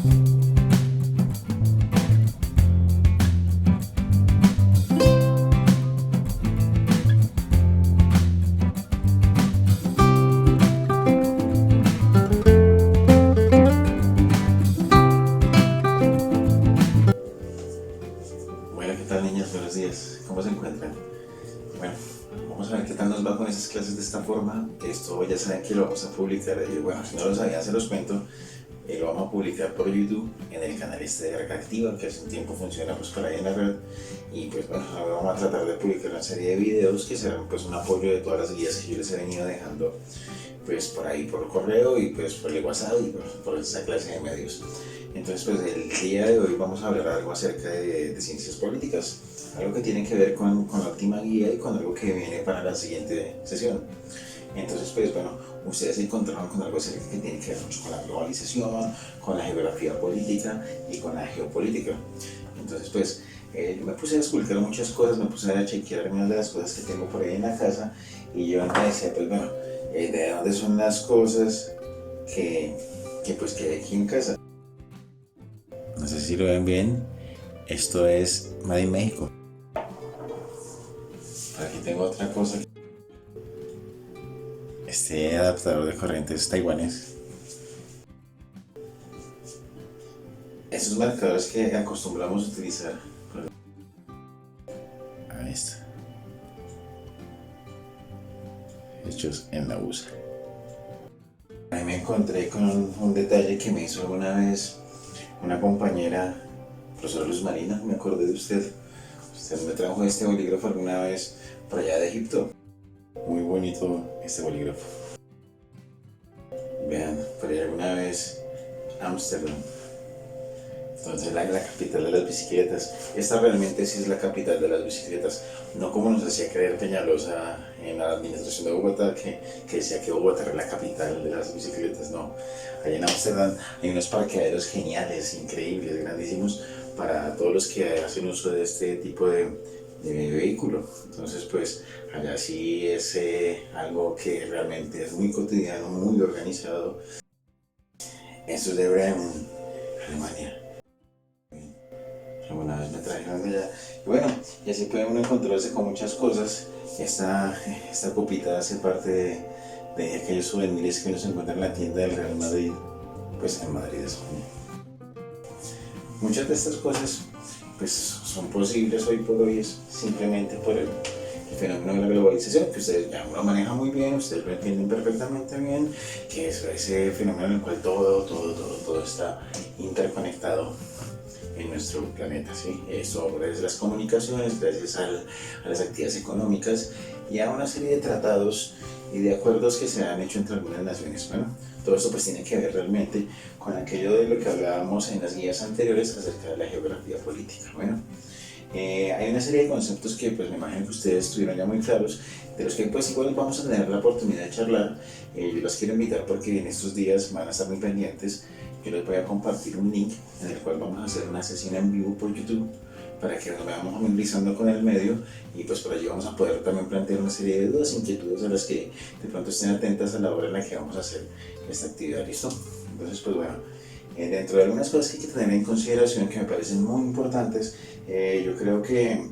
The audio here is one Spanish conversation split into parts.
Bueno, ¿qué tal, niñas? Buenos días. ¿Cómo se encuentran? Bueno, vamos a ver qué tal nos va con esas clases de esta forma. Esto ya saben que lo vamos a publicar. Bueno, si no lo sabían, se los cuento. Lo vamos a publicar por YouTube en el canal de Reactiva, que hace un tiempo funciona pues por ahí en la red. Y pues bueno, ahora vamos a tratar de publicar una serie de videos que serán pues un apoyo de todas las guías que yo les he venido dejando pues por ahí por correo y pues por el WhatsApp y por esa clase de medios. Entonces pues el día de hoy vamos a hablar algo acerca de ciencias políticas, algo que tiene que ver con la última guía y con algo que viene para la siguiente sesión. Entonces pues bueno, ustedes se encontraron con algo acerca que tiene que ver mucho con la globalización, con la geografía política y con la geopolítica. Entonces pues yo me puse a explicar muchas cosas, me puse a chequear algunas de las cosas que tengo por ahí en la casa y yo me decía pues bueno, de dónde son las cosas pues que hay aquí en casa. No sé si lo ven bien, esto es Made in México. Aquí tengo otra cosa. Este adaptador de corrientes taiwanés. Esos marcadores que acostumbramos a utilizar. Ahí está. Hechos en la USA. Ahí me encontré con un detalle que me hizo alguna vez una compañera, profesora Luz Marina, me acordé de usted. Usted me trajo este bolígrafo alguna vez por allá de Egipto. Muy bonito este bolígrafo. Vean, por ahí alguna vez Ámsterdam. Entonces la capital de las bicicletas. Esta realmente sí es la capital de las bicicletas. No como nos hacía creer Peñalosa en la administración de Bogotá, que decía que Bogotá era la capital de las bicicletas. No, allá en Ámsterdam hay unos parqueaderos geniales, increíbles, grandísimos para todos los que hacen uso de este tipo de vehículo. Entonces pues allá sí es algo que realmente es muy cotidiano, muy organizado. Esto es de Bremen, Alemania. Alguna vez me trajeron de allá. Y bueno, y así puede uno encontrarse con muchas cosas. Esta copita hace parte de aquellos souvenirs que uno se encuentra en la tienda del Real Madrid, pues en Madrid, España. Muchas de estas cosas pues son posibles hoy por hoy simplemente por el fenómeno de la globalización, que ustedes ya lo manejan muy bien, ustedes lo entienden perfectamente bien, que es ese fenómeno en el cual todo está interconectado en nuestro planeta, ¿sí? Eso gracias a las comunicaciones, gracias a las actividades económicas y a una serie de tratados y de acuerdos que se han hecho entre algunas naciones. Bueno, todo esto pues tiene que ver realmente con aquello de lo que hablábamos en las guías anteriores acerca de la geografía política. Bueno, hay una serie de conceptos que pues me imagino que ustedes estuvieron ya muy claros, de los que pues igual vamos a tener la oportunidad de charlar. Yo los quiero invitar porque en estos días van a estar muy pendientes. Yo les voy a compartir un link en el cual vamos a hacer una sesión en vivo por YouTube para que nos vayamos familiarizando con el medio y pues por allí vamos a poder también plantear una serie de dudas, inquietudes a las que de pronto estén atentas a la hora en la que vamos a hacer esta actividad. ¿Listo? Entonces pues bueno, dentro de algunas cosas que hay que tener en consideración que me parecen muy importantes, yo creo que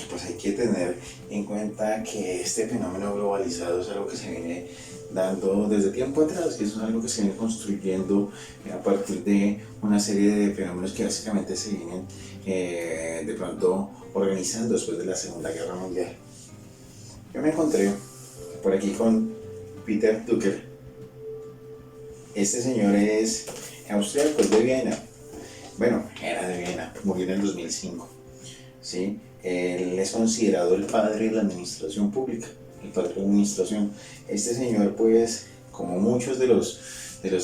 pues hay que tener en cuenta que este fenómeno globalizado es algo que se viene dando desde tiempo atrás, que es algo que se viene construyendo a partir de una serie de fenómenos que básicamente se vienen de pronto organizando después de la Segunda Guerra Mundial. Yo me encontré por aquí con Peter Drucker. Este señor es austríaco, es de Viena. Bueno, era de Viena, murió en el 2005. ¿Sí? Él es considerado el padre de la administración pública, el padre de la administración. Este señor, pues, como muchos de los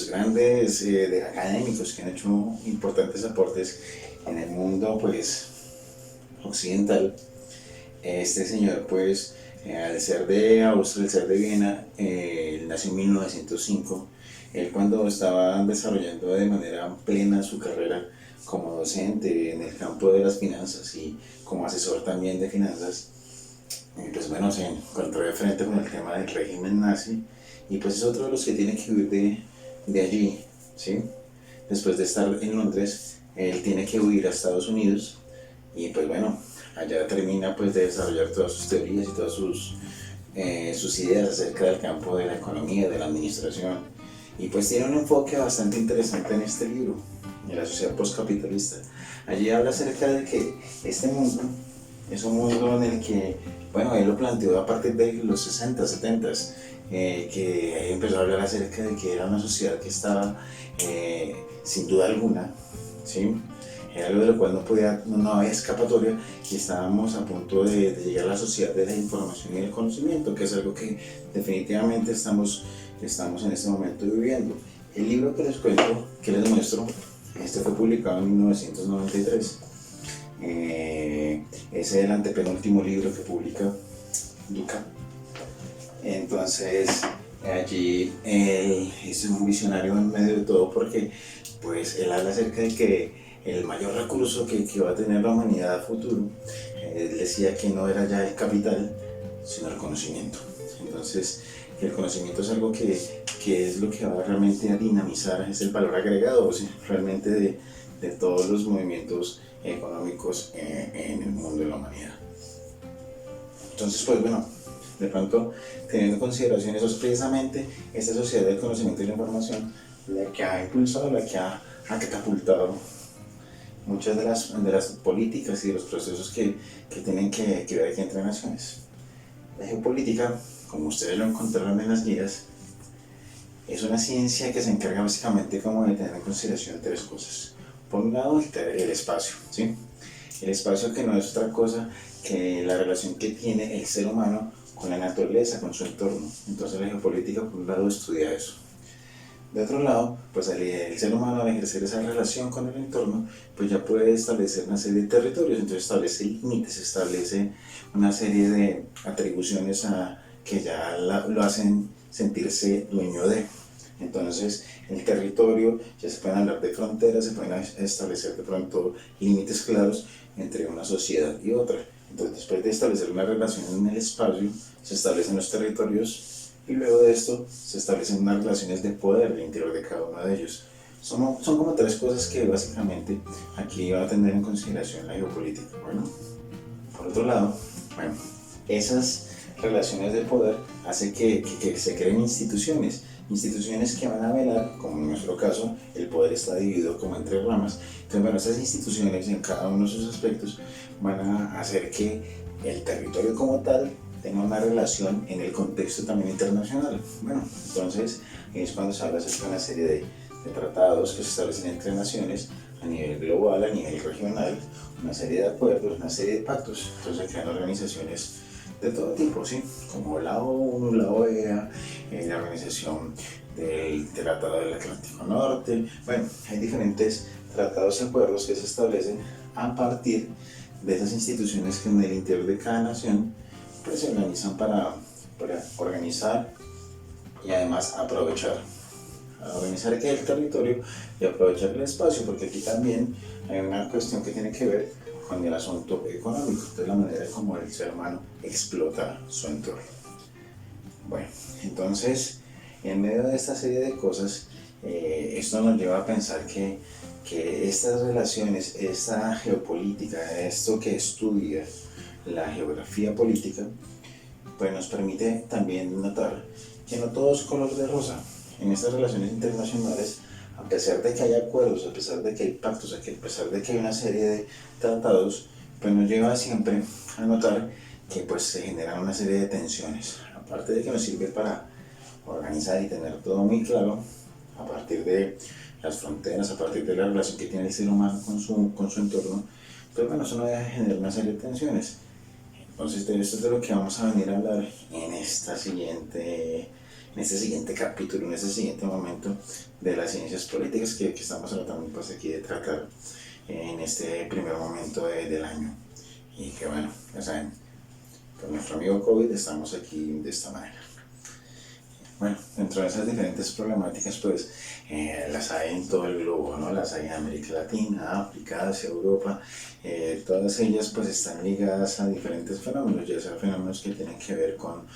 grandes académicos que han hecho importantes aportes en el mundo, pues, occidental, este señor, pues, al ser de Austria, al ser de Viena, él nació en 1905. Él cuando estaba desarrollando de manera plena su carrera como docente en el campo de las finanzas y como asesor también de finanzas, pues bueno, se encontró de frente con el tema del régimen nazi y pues es otro de los que tiene que huir de allí, ¿sí? después de estar en Londres, él tiene que huir a Estados Unidos y pues bueno, allá termina pues de desarrollar todas sus teorías y todas sus ideas acerca del campo de la economía, de la administración. Y pues tiene un enfoque bastante interesante en este libro, en la sociedad postcapitalista. Allí habla acerca de que este mundo es un mundo en el que, bueno, él lo planteó a partir de los 60, 70, que empezó a hablar acerca de que era una sociedad que estaba, sin duda alguna, ¿sí? Era algo de lo cual no había escapatoria y estábamos a punto de llegar a la sociedad de la información y el conocimiento, que es algo que definitivamente estamos en este momento viviendo. El libro que les cuento, que les muestro, este fue publicado en 1993. Es el antepenúltimo libro que publica Duca. Entonces, allí él es un visionario en medio de todo porque pues él habla acerca de que el mayor recurso que va a tener la humanidad a futuro, él decía que no era ya el capital, sino el conocimiento. Entonces, el conocimiento es algo que es lo que va realmente a dinamizar, es el valor agregado, ¿sí? Realmente de todos los movimientos económicos en el mundo de la humanidad. Entonces, pues bueno, de pronto, teniendo en consideración eso, es precisamente esta sociedad del conocimiento y la información la que ha impulsado, la que ha catapultado muchas de las políticas y de los procesos que tienen que ver aquí entre naciones. La geopolítica, como ustedes lo encontraron en las guías, es una ciencia que se encarga básicamente como de tener en consideración tres cosas. Por un lado, el espacio, ¿sí? El espacio que no es otra cosa que la relación que tiene el ser humano con la naturaleza, con su entorno. Entonces la geopolítica, por un lado, estudia eso. De otro lado, pues el ser humano, al ejercer esa relación con el entorno, pues ya puede establecer una serie de territorios, entonces establece límites, establece una serie de atribuciones que ya lo hacen sentirse dueño de. Entonces, el territorio, ya se pueden hablar de fronteras, se pueden establecer de pronto límites claros entre una sociedad y otra. Entonces, después de establecer una relación en el espacio, se establecen los territorios y luego de esto se establecen unas relaciones de poder al interior de cada uno de ellos. Son como tres cosas que básicamente aquí va a tener en consideración la geopolítica. Bueno, por otro lado, bueno, esas relaciones de poder hacen que se creen instituciones que van a velar, como en nuestro caso, el poder está dividido como entre ramas. Entonces, bueno, esas instituciones en cada uno de sus aspectos van a hacer que el territorio como tal tenga una relación en el contexto también internacional. Bueno, entonces es cuando se habla acerca de una serie de tratados que se establecen entre naciones a nivel global, a nivel regional, una serie de acuerdos, una serie de pactos. Entonces se crean organizaciones de todo tipo, ¿sí? Como la ONU, la OEA, la Organización del Tratado del Atlántico Norte. Bueno, hay diferentes tratados y acuerdos que se establecen a partir de esas instituciones que en el interior de cada nación pues se organizan para organizar y además aprovechar aquí el territorio y aprovechar el espacio, porque aquí también hay una cuestión que tiene que ver con el asunto económico, de la manera como el ser humano explota su entorno. Bueno, entonces, en medio de esta serie de cosas, esto nos lleva a pensar que estas relaciones, esta geopolítica, esto que estudia la geografía política, pues nos permite también notar que no todo es color de rosa. En estas relaciones internacionales, a pesar de que hay acuerdos, a pesar de que hay pactos, a pesar de que hay una serie de tratados, pues nos lleva siempre a notar que pues se generan una serie de tensiones. Aparte de que nos sirve para organizar y tener todo muy claro, a partir de las fronteras, a partir de la relación que tiene el ser humano con su entorno, pues bueno, eso no deja de generar una serie de tensiones. Entonces de esto es de lo que vamos a venir a hablar en este siguiente capítulo, en este siguiente momento de las ciencias políticas que estamos tratando pues aquí de tratar en este primer momento del año. Y que bueno, ya saben, con nuestro amigo COVID estamos aquí de esta manera. Bueno, dentro de esas diferentes problemáticas, pues las hay en todo el globo, ¿no? Las hay en América Latina, África, Asia, Europa. Todas ellas pues están ligadas a diferentes fenómenos, ya sea fenómenos que tienen que ver con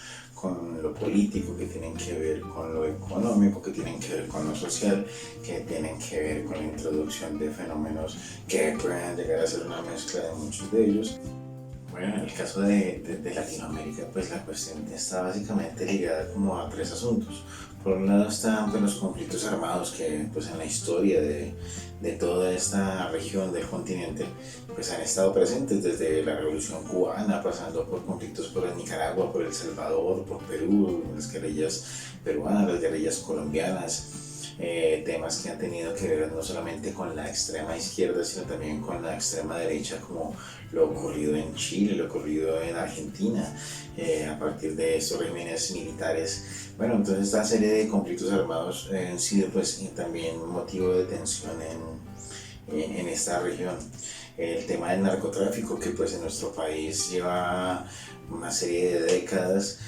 con lo político, que tienen que ver con lo económico, que tienen que ver con lo social, que tienen que ver con la introducción de fenómenos que pueden llegar a ser una mezcla de muchos de ellos. Bueno, en el caso de Latinoamérica, pues la cuestión está básicamente ligada como a tres asuntos. Por un lado están pues, los conflictos armados que pues, en la historia de toda esta región del continente pues, han estado presentes desde la Revolución Cubana, pasando por conflictos por Nicaragua, por El Salvador, por Perú, las guerrillas peruanas, las guerrillas colombianas. Temas que han tenido que ver no solamente con la extrema izquierda, sino también con la extrema derecha, como lo ocurrido en Chile, lo ocurrido en Argentina, a partir de estos regímenes militares. Bueno, entonces esta serie de conflictos armados han sido pues, también motivo de tensión en esta región. El tema del narcotráfico, que pues en nuestro país lleva una serie de décadas,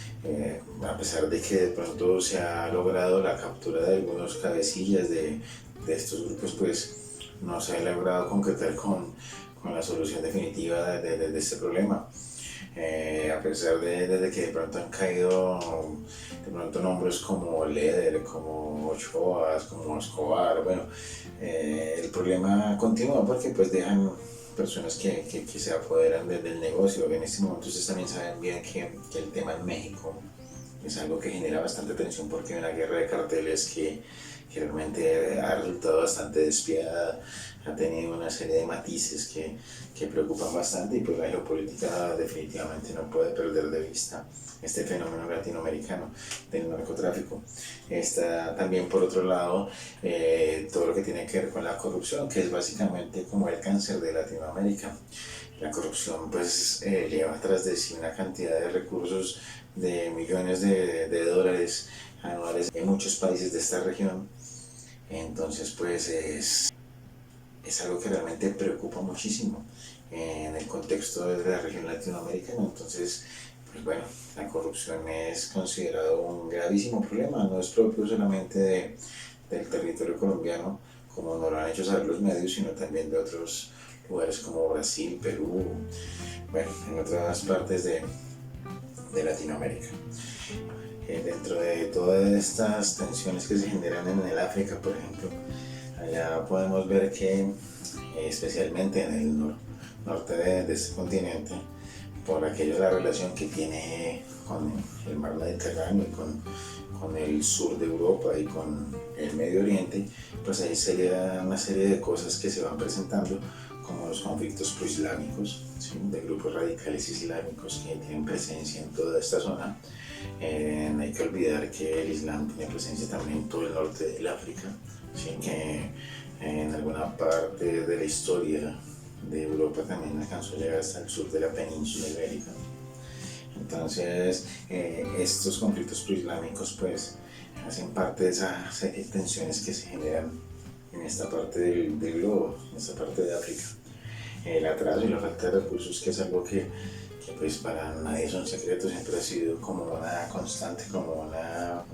a pesar de que de pronto se ha logrado la captura de algunos cabecillas de estos grupos, pues no se ha logrado concretar con la solución definitiva de este problema. A pesar de que de pronto han caído de pronto nombres como Leder, como Ochoa, como Escobar, bueno, el problema continúa porque pues dejan personas que se apoderan del negocio. En este momento ustedes también saben bien que el tema en México es algo que genera bastante tensión porque hay una guerra de carteles que realmente ha resultado bastante despiadada, ha tenido una serie de matices que preocupan bastante y pues la geopolítica definitivamente no puede perder de vista este fenómeno latinoamericano del narcotráfico. Está también por otro lado todo lo que tiene que ver con la corrupción, que es básicamente como el cáncer de Latinoamérica. La corrupción pues lleva tras de sí una cantidad de recursos de millones de dólares anuales en muchos países de esta región. Entonces pues es algo que realmente preocupa muchísimo en el contexto de la región latinoamericana. Entonces pues bueno, la corrupción es considerado un gravísimo problema, no es propio solamente del territorio colombiano, como nos lo han hecho saber los medios, sino también de otros lugares como Brasil, Perú, bueno, en otras partes de Latinoamérica. Dentro de todas estas tensiones que se generan en el África, por ejemplo, allá podemos ver que especialmente en el norte de este continente, por aquello la relación que tiene con el mar Mediterráneo y con el sur de Europa y con el Medio Oriente, pues ahí sería una serie de cosas que se van presentando, como los conflictos proislámicos, ¿sí? De grupos radicales islámicos que tienen presencia en toda esta zona. No hay que olvidar que el Islam tiene presencia también en todo el norte del África, ¿sí? Que en alguna parte de la historia de Europa también alcanzó a llegar hasta el sur de la península ibérica. Entonces estos conflictos proislámicos pues hacen parte de esa serie de tensiones que se generan en esta parte del globo, en esta parte de África. El atraso y la falta de recursos, que es algo que pues para nadie son secretos, siempre ha sido como una constante, como una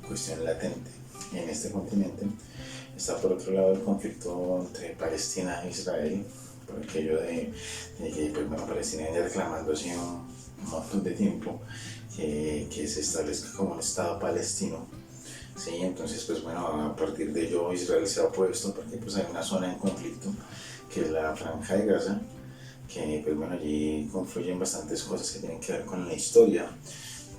cuestión latente en este continente. Está por otro lado el conflicto entre Palestina e Israel, por aquello de que pues, bueno, Palestina viene reclamando hace un montón de tiempo que se establezca como un Estado palestino. Sí, entonces pues bueno, a partir de ello Israel se ha opuesto porque pues hay una zona en conflicto que es la Franja de Gaza, que pues bueno, allí confluyen bastantes cosas que tienen que ver con la historia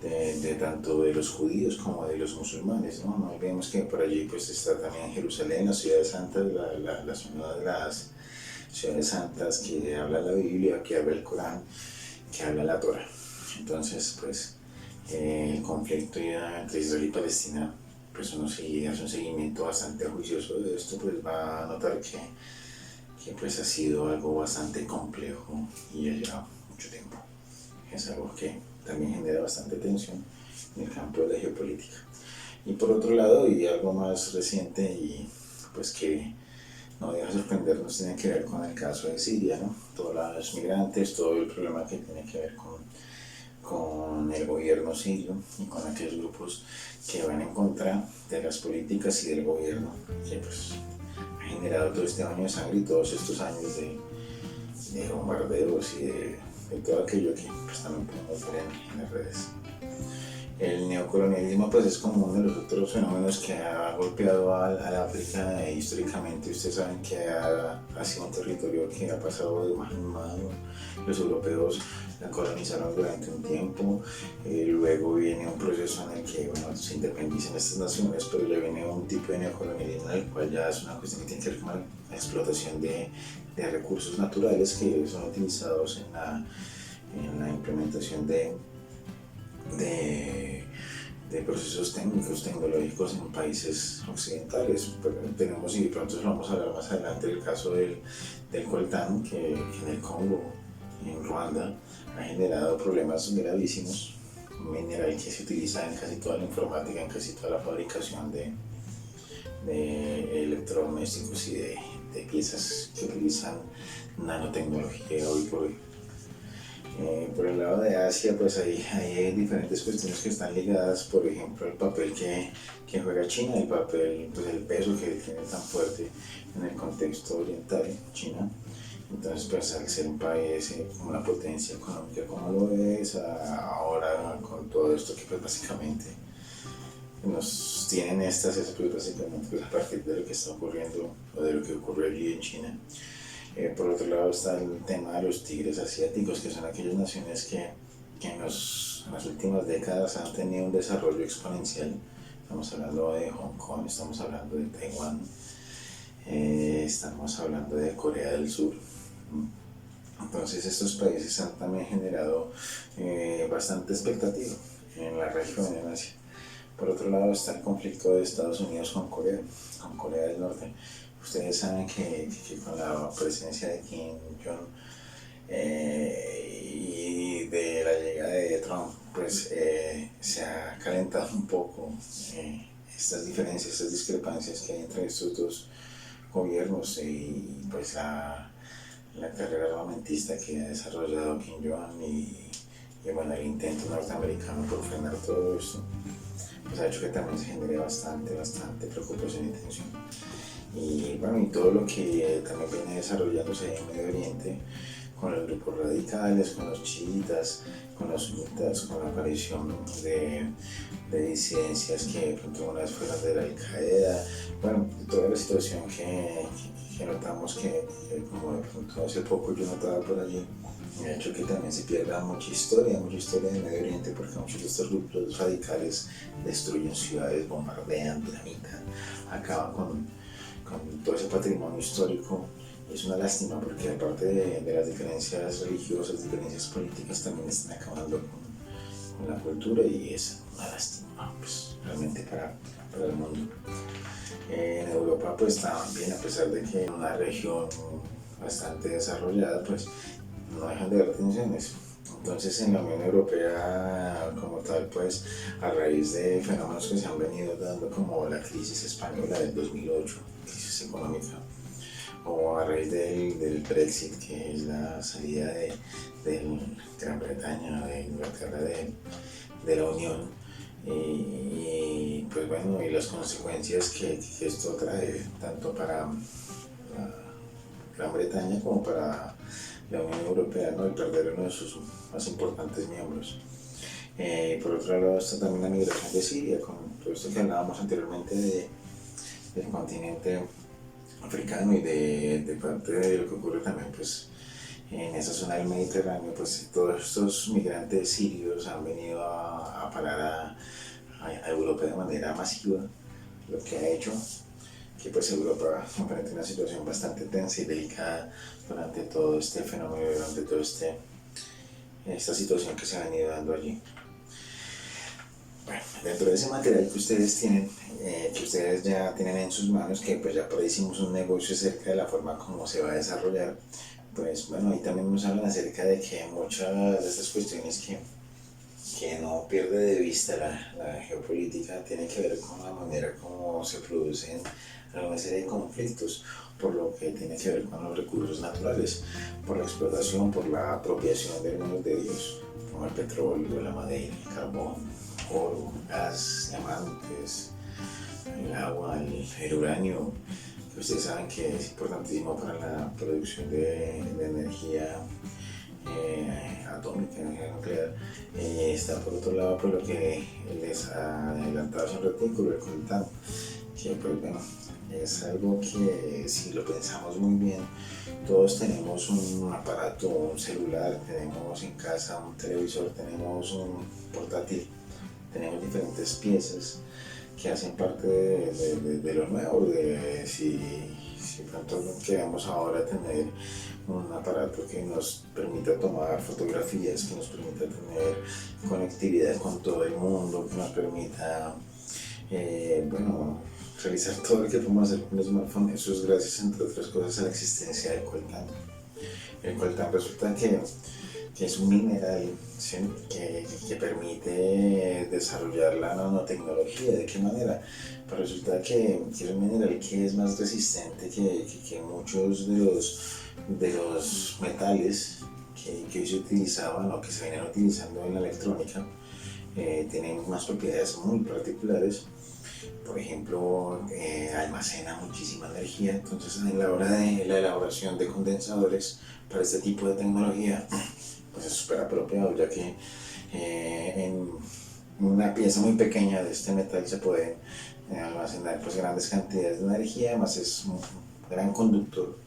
de tanto de los judíos como de los musulmanes, ¿no? No olvidemos que por allí pues está también Jerusalén, la ciudad santa, la zona de las ciudades santas que habla la Biblia, que habla el Corán, que habla la Torah. Entonces pues el conflicto entre Israel y Palestina, pues uno si hace un seguimiento bastante juicioso de esto, pues va a notar que pues ha sido algo bastante complejo y ha llevado mucho tiempo. Es algo que también genera bastante tensión en el campo de la geopolítica. Y por otro lado, y algo más reciente y pues que no deja sorprendernos, tiene que ver con el caso de Siria, ¿no? Todos los migrantes, todo el problema que tiene que ver con el gobierno sirio y con aquellos grupos que van en contra de las políticas y del gobierno, que pues ha generado todo este baño de sangre y todos estos años de bombardeos y de todo aquello que pues, también podemos ver en las redes. El neocolonialismo pues es como uno de los otros fenómenos que ha golpeado al África históricamente. Ustedes saben que ha sido un territorio que ha pasado de mano en mano. Los europeos la colonizaron durante un tiempo, luego viene un proceso en el que bueno, se independizan estas naciones, pero le viene un tipo de neocolonialismo en el cual ya es una cuestión que tiene que ver con la explotación de recursos naturales que son utilizados en la implementación de procesos técnicos, tecnológicos en países occidentales. Pero tenemos, y de pronto lo vamos a hablar más adelante, el caso del coltán, que en el Congo, en Ruanda, ha generado problemas gravísimos. Un mineral que se utiliza en casi toda la informática, en casi toda la fabricación de electrodomésticos y de piezas que utilizan nanotecnología hoy por hoy. Por el lado de Asia, pues hay diferentes cuestiones que están ligadas, por ejemplo, el papel que juega China, el papel, pues el peso que tiene tan fuerte en el contexto oriental, China. Entonces, pues al ser un país, una potencia económica como lo es, ahora con todo esto que pues básicamente nos tienen estas, pues básicamente pues, a partir de lo que está ocurriendo o de lo que ocurrió allí en China. Por otro lado está el tema de los tigres asiáticos, que son aquellas naciones que en las últimas décadas han tenido un desarrollo exponencial. Estamos hablando de Hong Kong, estamos hablando de Taiwán, estamos hablando de Corea del Sur. Entonces estos países han también generado bastante expectativa en la región, en Asia. Por otro lado está el conflicto de Estados Unidos con Corea del Norte. Ustedes saben que con la presencia de Kim Jong y de la llegada de Trump, pues se ha calentado un poco estas diferencias, estas discrepancias que hay entre estos dos gobiernos y pues la carrera armamentista que ha desarrollado Kim Jong y bueno, el intento norteamericano por frenar todo esto, pues ha hecho que también se genere bastante preocupación y tensión. Y bueno, y todo lo que también viene desarrollándose en Medio Oriente, con los grupos radicales, con los chiitas, con los sunitas, con la aparición de disidencias que de pronto una vez fueron de la Al-Qaeda, bueno, toda la situación que notamos que como de pronto hace poco yo notaba por allí, ha hecho que también se pierda mucha historia de Medio Oriente, porque muchos de estos grupos radicales destruyen ciudades, bombardean, dinamitan, acaban con todo ese patrimonio histórico. Es una lástima porque aparte de las diferencias religiosas, diferencias políticas, también están acabando con la cultura y es una lástima pues, realmente para el mundo. En Europa pues también, a pesar de que es una región bastante desarrollada, pues no dejan de haber tensiones. Entonces en la Unión Europea como tal, pues a raíz de fenómenos que se han venido dando como la crisis española del 2008, crisis económica, o a raíz del Brexit, que es la salida de Gran Bretaña, de Inglaterra de la Unión, y pues bueno, y las consecuencias que esto trae tanto para Gran Bretaña como para la Unión Europea, ¿no? El perder uno de sus más importantes miembros. Por otro lado está también la migración de Siria, con todo esto que hablábamos anteriormente del continente africano y de parte de lo que ocurre también pues en esa zona del Mediterráneo, pues todos estos migrantes sirios han venido a parar a Europa de manera masiva, lo que ha hecho que pues Europa enfrente una situación bastante tensa y delicada durante todo este fenómeno, durante toda esta situación que se ha venido dando allí. Bueno, dentro de ese material que ustedes tienen, que ustedes ya tienen en sus manos, que pues ya por ahí hicimos un negocio acerca de la forma como se va a desarrollar, pues bueno, ahí también nos hablan acerca de que muchas de estas cuestiones que no pierde de vista la geopolítica tiene que ver con la manera como se producen una serie de conflictos, por lo que tiene que ver con los recursos naturales, por la explotación, por la apropiación de algunos de ellos, como el petróleo, la madera, el carbón, oro, gas, diamantes, el agua, el uranio, que ustedes saben que es importantísimo para la producción de energía atómica, energía nuclear. Está por otro lado pues lo que les adelantaba hace un retículo, el coltán, que pues bueno, es algo que si lo pensamos muy bien, todos tenemos un aparato, un celular, tenemos en casa un televisor, tenemos un portátil, tenemos diferentes piezas que hacen parte de lo nuevo, si pronto queremos ahora tener un aparato que nos permita tomar fotografías, que nos permita tener conectividad con todo el mundo, que nos permita, bueno, realizar todo lo que podemos hacer con el smartphone. Eso es gracias, entre otras cosas, a la existencia del coltán. El coltán resulta que es un mineral, ¿sí? que permite desarrollar la nanotecnología. ¿De qué manera? Pues resulta que es un mineral que es más resistente que muchos de los metales que hoy se utilizaban o que se venían utilizando en la electrónica. Tienen unas propiedades muy particulares. Por ejemplo, almacena muchísima energía. Entonces, en la hora de la elaboración de condensadores para este tipo de tecnología, pues es súper apropiado, ya que en una pieza muy pequeña de este metal se pueden almacenar pues grandes cantidades de energía. Además es un gran conductor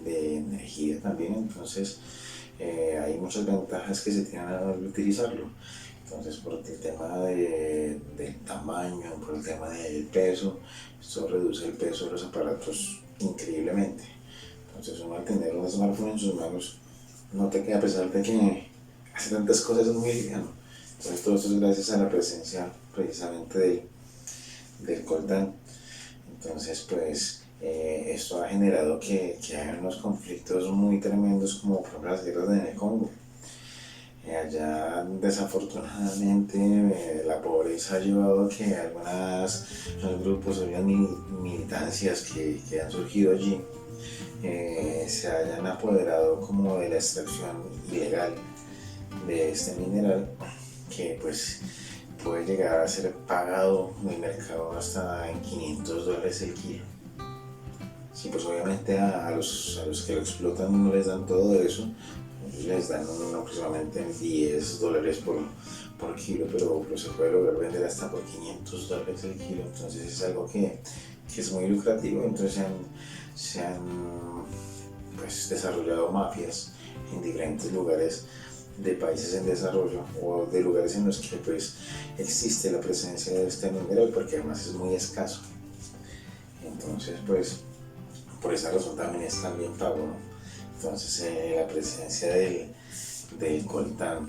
de energía también. Entonces hay muchas ventajas que se tienen al utilizarlo. Entonces, por el tema del tamaño, por el tema del peso, esto reduce el peso de los aparatos increíblemente. Entonces, uno al tener un smartphone en sus manos, nota que a pesar de que hace tantas cosas es muy liviano. Entonces, todo esto es gracias a la presencia precisamente del coltán. Entonces, pues, esto ha generado que haya unos conflictos muy tremendos, como por ejemplo las guerras en el Congo. Allá desafortunadamente la pobreza ha llevado a que algunos grupos, algunas militancias que han surgido allí se hayan apoderado como de la extracción ilegal de este mineral, que pues puede llegar a ser pagado en el mercado hasta en $500 el kilo. Sí, pues obviamente a los que lo explotan no les dan todo eso, les dan aproximadamente $10 por kilo, pero se puede lograr vender hasta por $500 el kilo. Entonces es algo que es muy lucrativo. Entonces se han pues, desarrollado mafias en diferentes lugares de países en desarrollo o de lugares en los que pues existe la presencia de este mineral, porque además es muy escaso. Entonces pues por esa razón también es tan bien pago, ¿no? Entonces la presencia del coltán,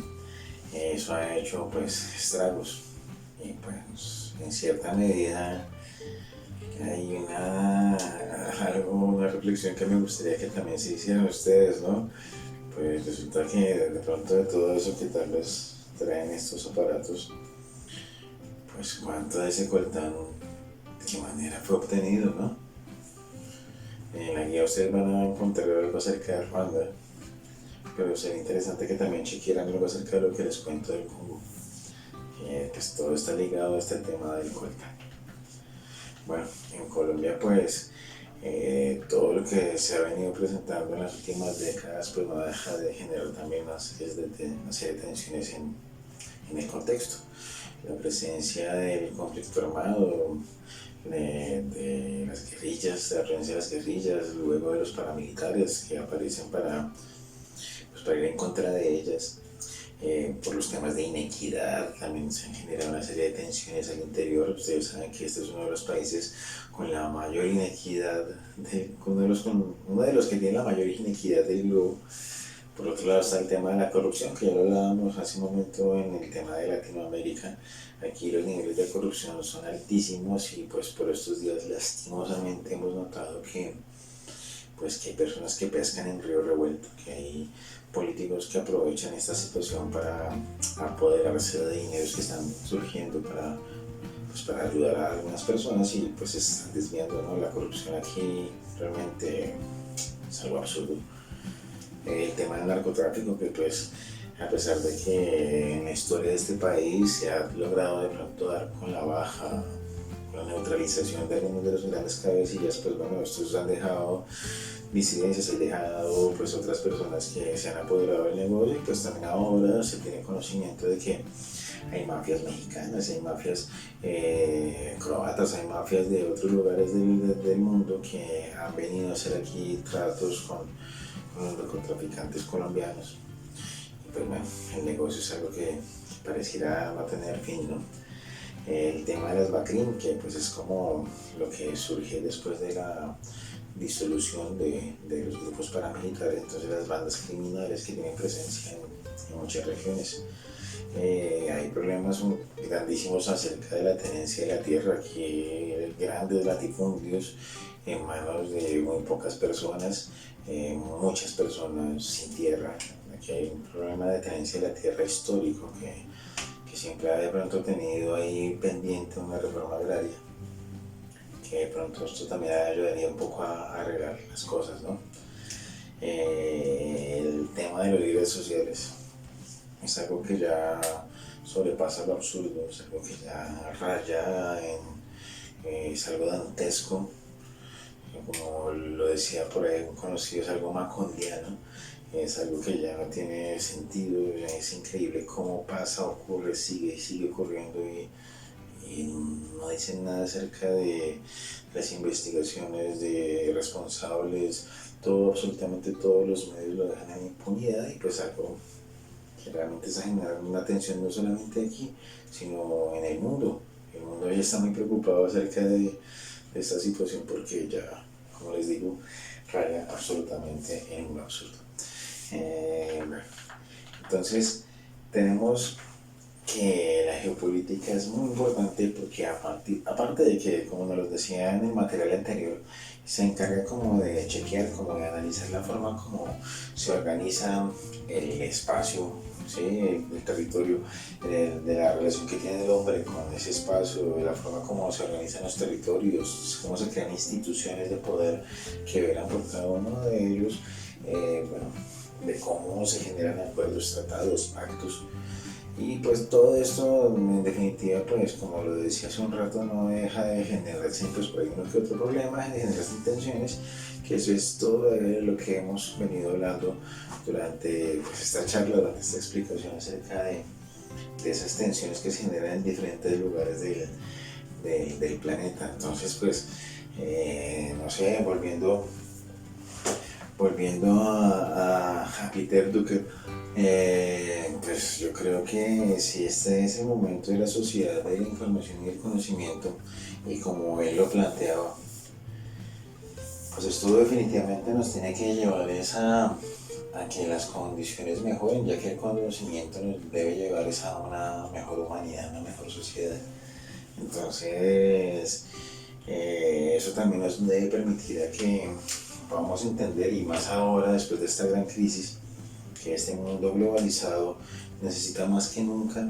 eso ha hecho pues estragos, y pues en cierta medida hay una reflexión que me gustaría que también se hicieran ustedes, ¿no? Pues resulta que de pronto de todo eso que tal vez traen estos aparatos, pues cuánto de ese coltán, de qué manera fue obtenido, ¿no? En la guía ustedes van a encontrar algo acerca de Ruanda, pero sería interesante que también chequearan algo acerca de lo que les cuento del Congo. Pues todo está ligado a este tema del coltán. Bueno, en Colombia pues todo lo que se ha venido presentando en las últimas décadas pues no deja de generar también una serie de tensiones en el contexto. La presencia del conflicto armado, de las guerrillas, de la presencia de las guerrillas, luego de los paramilitares que aparecen para ir en contra de ellas, por los temas de inequidad. También se han generado una serie de tensiones al interior. Ustedes saben que este es uno de los países con la mayor inequidad, uno de los que tiene la mayor inequidad del globo. Por otro lado está el tema de la corrupción, que ya lo hablábamos hace un momento en el tema de Latinoamérica. Aquí los niveles de corrupción son altísimos y pues por estos días lastimosamente hemos notado que hay personas que pescan en río revuelto, que hay políticos que aprovechan esta situación para apoderarse de dineros que están surgiendo para ayudar a algunas personas, y pues se están desviando, ¿no? La corrupción aquí realmente es algo absurdo. El tema del narcotráfico, que pues a pesar de que en la historia de este país se ha logrado de pronto dar con la baja, con la neutralización de algunos de los grandes cabecillas, pues bueno, estos han dejado disidencias, he dejado pues otras personas que se han apoderado del negocio, y pues también ahora se tiene conocimiento de que hay mafias mexicanas, hay mafias croatas, hay mafias de otros lugares del mundo que han venido a hacer aquí tratos con los narcotraficantes colombianos. Y pues bueno, el negocio es algo que pareciera no tener fin, ¿no? El tema de las BACRIM, que pues es como lo que surge después de la disolución de los grupos paramilitares, entonces las bandas criminales que tienen presencia en muchas regiones. Hay problemas grandísimos acerca de la tenencia de la tierra, aquí grandes latifundios en manos de muy pocas personas, muchas personas sin tierra. Aquí hay un problema de tenencia de la tierra histórico que siempre ha de pronto tenido ahí pendiente una reforma agraria, que de pronto esto también ayudaría un poco a arreglar las cosas, ¿no? El tema de los líderes sociales es algo que ya sobrepasa lo absurdo, es algo que ya raya es algo dantesco, como lo decía por ahí un conocido, es algo macondiano, es algo que ya no tiene sentido, es increíble cómo pasa, ocurre, sigue ocurriendo, y no dicen nada acerca de las investigaciones de responsables, absolutamente todos los medios lo dejan en impunidad, y pues algo que realmente está generando una tensión no solamente aquí, sino en el mundo. El mundo ya está muy preocupado acerca de esta situación porque ya, como les digo, raya absolutamente en un absurdo. Bueno, entonces tenemos que la geopolítica es muy importante porque aparte de que, como nos lo decía en el material anterior, se encarga como de chequear, como de analizar la forma como se organiza el espacio, ¿sí? el territorio, de la relación que tiene el hombre con ese espacio, de la forma como se organizan los territorios, cómo se crean instituciones de poder que velan por cada uno de ellos, bueno, de cómo se generan acuerdos, tratados, pactos. Y pues todo esto, en definitiva, pues como lo decía hace un rato, no deja de generar siempre por ahí uno que otro problema, de generar tensiones, que eso es todo lo que hemos venido hablando durante pues, esta charla, durante esta explicación acerca de esas tensiones que se generan en diferentes lugares del planeta. Entonces, pues, no sé, volviendo a Peter Drucker, pues yo creo que si este es el momento de la sociedad de la información y el conocimiento, y como él lo planteaba, pues esto definitivamente nos tiene que llevar a que las condiciones mejoren, ya que el conocimiento nos debe llevar a una mejor humanidad, una mejor sociedad. Entonces, eso también nos debe permitir a que podamos entender, y más ahora después de esta gran crisis, que este mundo globalizado necesita más que nunca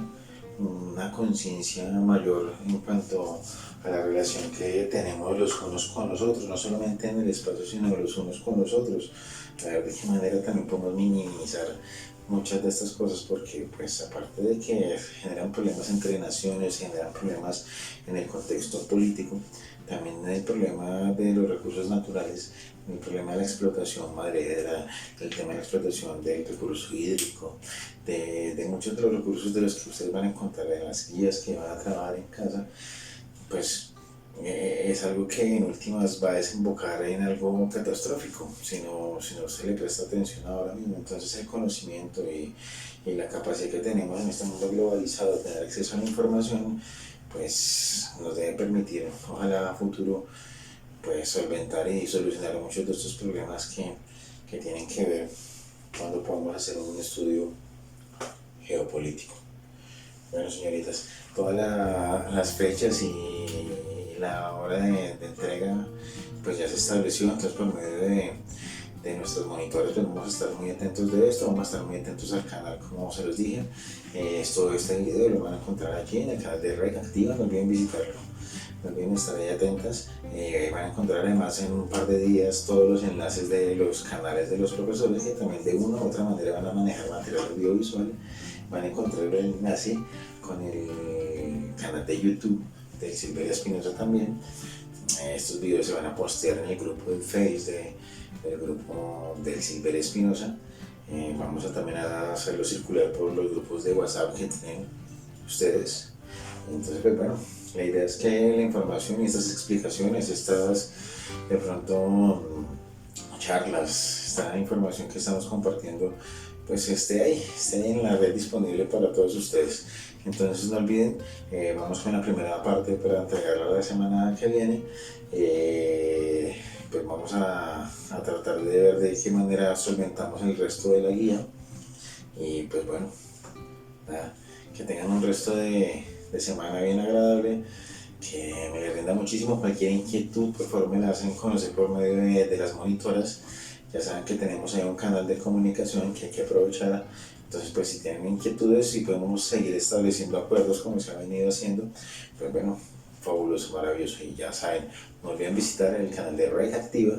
una conciencia mayor en cuanto a la relación que tenemos los unos con los otros, no solamente en el espacio, sino los unos con los otros. A ver de qué manera también podemos minimizar muchas de estas cosas, porque pues aparte de que generan problemas entre naciones, generan problemas en el contexto político, también hay el problema de los recursos naturales, el problema de la explotación maderera, el tema de la explotación del recurso hídrico, de muchos de los recursos de los que ustedes van a encontrar en las guías que van a trabajar en casa, pues es algo que en últimas va a desembocar en algo catastrófico si no se le presta atención ahora mismo. Entonces el conocimiento y la capacidad que tenemos en este mundo globalizado de tener acceso a la información, pues nos debe permitir, ojalá a futuro, pues solventar y solucionar muchos de estos problemas que tienen que ver cuando podamos hacer un estudio geopolítico. Bueno, señoritas, todas las fechas y la hora de entrega pues ya se estableció, entonces por medio de nuestros monitores pues vamos a estar muy atentos de esto, vamos a estar muy atentos al canal como se los dije. Este video lo van a encontrar aquí en el canal de Rec Activa, no olviden visitarlo, no olviden estar ahí atentas. Van a encontrar además en un par de días todos los enlaces de los canales de los profesores que también de una u otra manera van a manejar material audiovisual. Van a encontrar el enlace con el canal de YouTube de Silveria Espinosa también. Estos videos se van a postear en el grupo de Facebook del grupo del Silver Espinosa. Vamos a también a hacerlo circular por los grupos de WhatsApp que tienen ustedes. Entonces, pues bueno, la idea es que la información y estas explicaciones, estas de pronto charlas, esta información que estamos compartiendo, pues esté ahí en la red disponible para todos ustedes. Entonces no olviden, vamos con la primera parte para entregarla la semana que viene. Pues vamos a tratar de ver de qué manera solventamos el resto de la guía. Y pues bueno, nada, que tengan un resto de semana bien agradable, que me les rinda muchísimo. Cualquier inquietud, por favor me la hacen conocer por medio de las monitoras. Ya saben que tenemos ahí un canal de comunicación que hay que aprovechar. Entonces, pues si tienen inquietudes y podemos seguir estableciendo acuerdos como se ha venido haciendo, pues bueno, fabuloso, maravilloso. Y ya saben, no olviden visitar el canal de Red Activa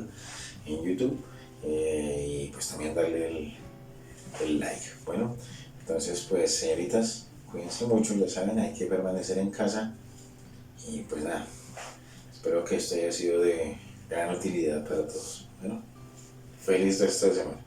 en YouTube y pues también darle el like. Bueno, entonces pues señoritas, cuídense mucho, ya saben, hay que permanecer en casa. Y pues nada, espero que esto haya sido de gran utilidad para todos. Bueno, feliz resto de semana.